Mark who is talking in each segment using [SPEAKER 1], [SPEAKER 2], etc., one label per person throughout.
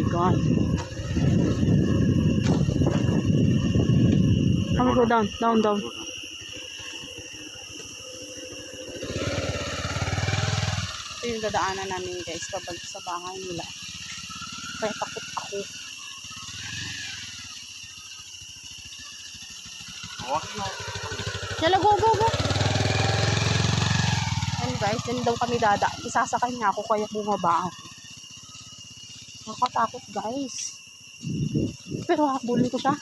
[SPEAKER 1] God. Kami go down. Ito yung dadaanan namin guys, pabalik sa bahay nila. Kaya takot ako. Yala, go. Ayun guys, yan daw kami isasakay niya ako kaya bumaba ako. Nakatakot guys. Pero habulin ko siya.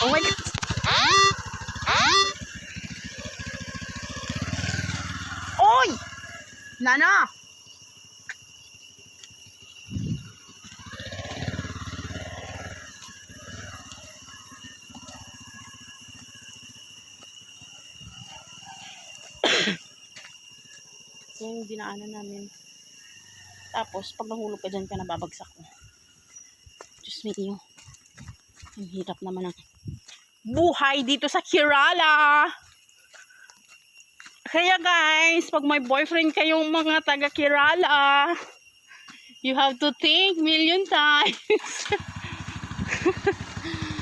[SPEAKER 1] Oh my God. Oy! Nana! Yung dinaanan namin. Tapos, pag nahulog ka dyan ka, nababagsak mo. Diyos me iyo. Ang hirap naman ang buhay dito sa Kerala. Kaya guys, pag may boyfriend kayong mga taga Kerala, you have to think million times.